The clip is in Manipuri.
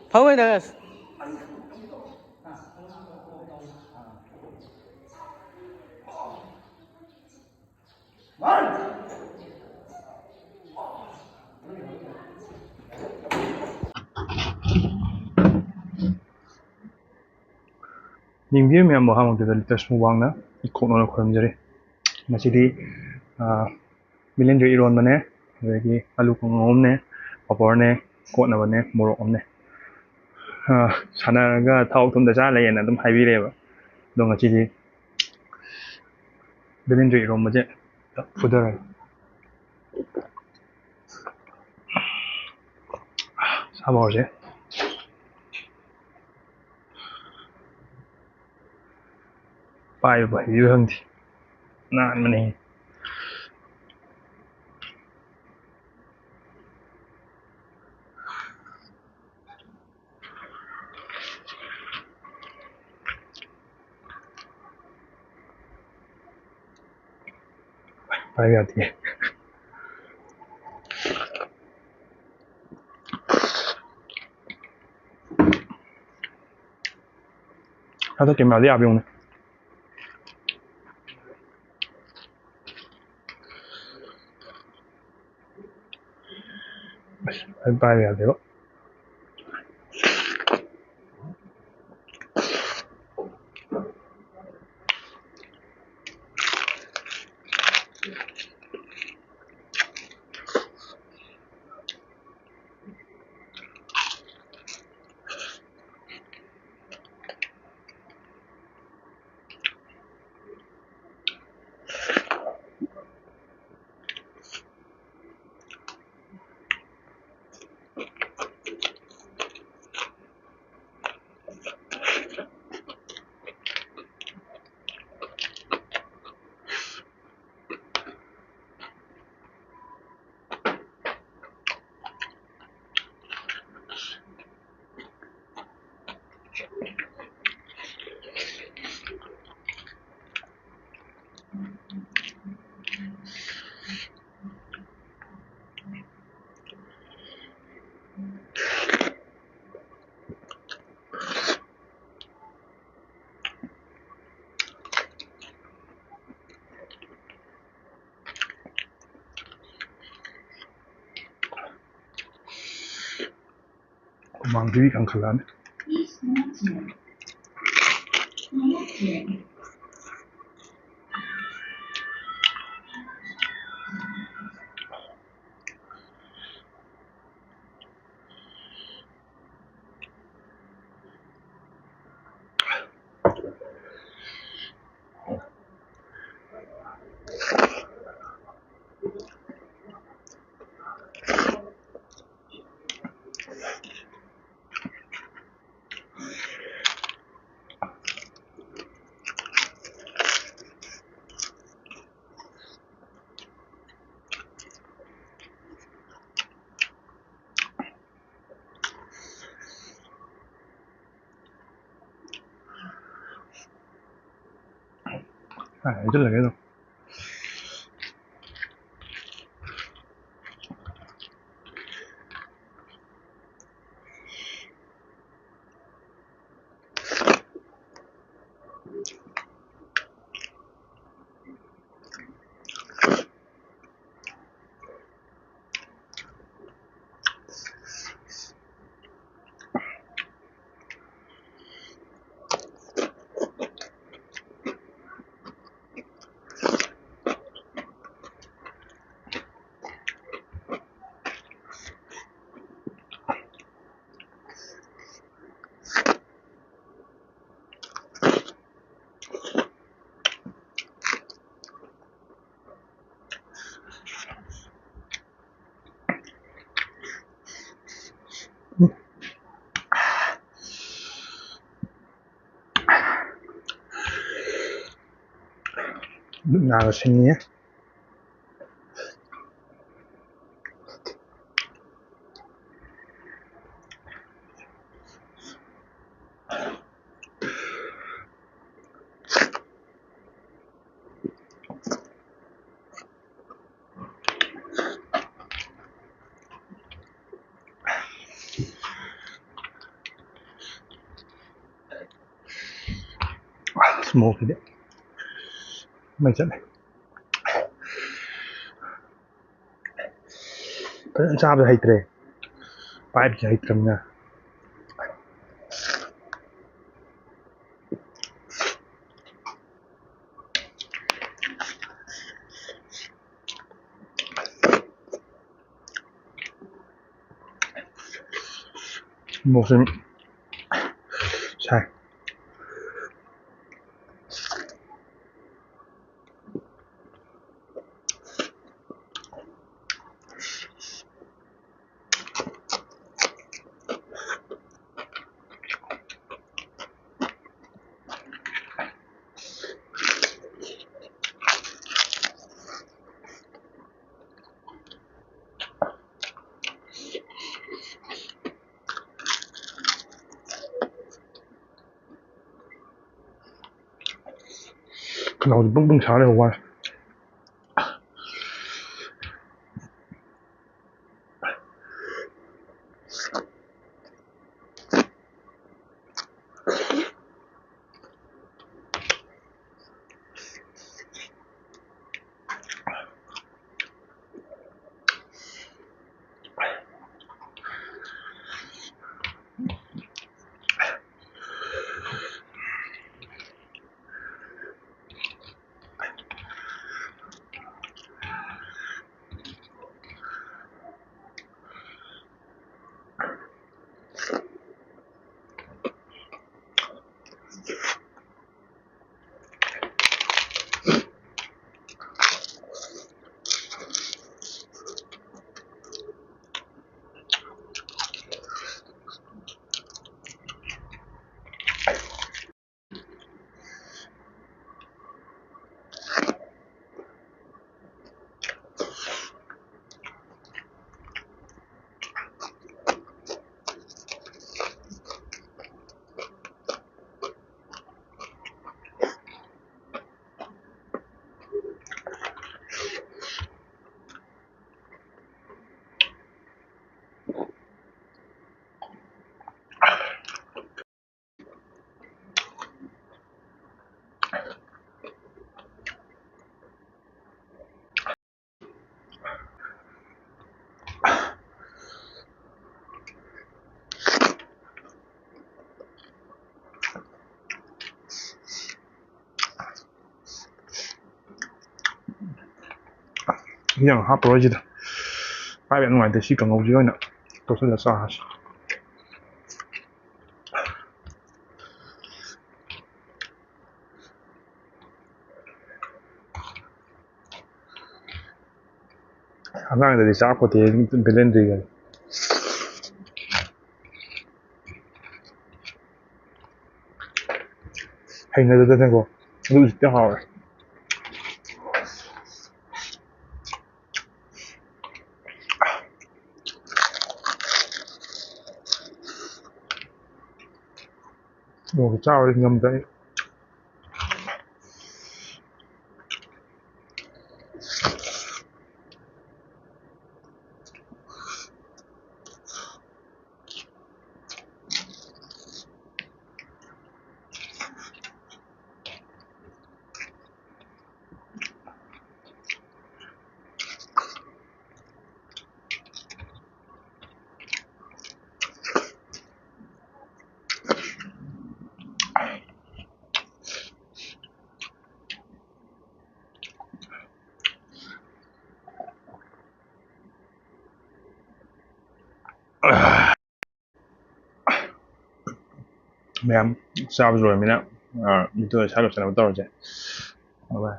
Thôi nè. ꯌꯦꯡꯕꯤꯔ ꯃꯌꯥꯝꯕꯨ ꯍꯥꯡꯃꯛꯇꯗ ꯂꯤꯇꯔꯁ ꯃꯨꯕꯥꯡꯅ ꯏꯈꯣꯛꯅꯅ ꯈꯨꯔꯨꯝꯖꯔꯤ ꯃꯁꯤꯗꯤ ꯕꯤꯂꯦꯟꯗ꯭ꯔꯤ ꯏꯔꯣꯟꯕꯅꯦ ꯑꯗꯒꯤ ꯑꯂꯨ ꯀꯥꯡꯉꯧ ꯑꯃꯅꯦ ꯄꯥꯄꯣꯔꯅꯦ ꯀꯣꯠꯅꯕꯅꯦ ꯃꯣꯔꯣꯛ ꯑꯃꯅꯦ ꯁꯥꯟꯅꯔꯒ ꯊꯥꯎ ꯊꯨꯝꯗ ꯆꯥ ꯂꯩꯌꯦꯅ ꯑꯗꯨꯝ ꯍꯥꯏꯕꯤꯔꯦꯕ ꯑꯗꯣ ꯉꯁꯤꯗꯤ ꯕꯤꯂꯦꯟꯗ꯭ꯔꯤ ꯏꯔꯣꯟꯕꯁꯦ ꯐꯨꯊꯔꯒ ꯆꯥꯕ ꯍꯧꯔꯁꯦ पाइब हईबा खंदे नानबने पाइब आती है तो कैमरा दे आप ही पाइब आते हो मांगवी कंखलान itu lagi tuh nào xin nhé ꯃꯣꯔꯣꯛꯁꯤꯗꯤ ꯃꯩ ꯆꯠꯂꯦ ꯐꯖꯅ ꯆꯥꯕꯗ ꯍꯩꯇ꯭ꯔꯦ ꯄꯥꯏꯕꯁꯦ ꯍꯩꯇ꯭ꯔꯕꯅꯤꯅ ꯃꯣꯔꯣꯛꯁꯦ ꯁꯥꯏ ꯈꯅꯥꯎꯁꯦ ꯕꯪ ꯕꯪ ꯁꯥ ꯂꯩꯕ ꯋꯥꯅꯦ ꯏꯟꯖꯥꯡ ꯍꯥꯞꯄꯔꯣꯏꯁꯤꯗ ꯄꯥꯏꯕ ꯌꯥꯝ ꯅꯨꯡꯉꯥꯏꯇꯦ ꯁꯤ ꯀꯥꯡꯉꯧꯁꯤ ꯑꯣꯏꯅ ꯇꯣꯠꯁꯤꯜꯂ ꯆꯥꯔꯁꯤ ꯑꯉꯥꯡꯗꯗꯤ ꯆꯥꯛꯄꯣꯠꯇꯦ ꯕꯦꯂꯦꯟꯗ꯭ꯔꯤꯒ ꯍꯩꯅꯗꯗꯅꯀꯣ ꯑꯗꯨ ꯍꯧꯖꯤꯛꯇꯤ ꯍꯥꯎꯔꯦ ꯃꯣꯔꯣꯛ ꯆꯥꯕꯗꯤ ꯉꯝꯗ꯭ꯔꯦ ꯑꯩ ꯃꯌꯥꯝ ꯆꯥꯕꯁꯨ ꯂꯣꯏꯔꯕꯅꯤꯅ ꯚꯤꯗꯤꯑꯣ ꯁ꯭ꯋꯥꯏ ꯂꯣꯏꯁꯤꯟꯅꯕ ꯇꯧꯔꯁꯦ ꯕꯥꯏ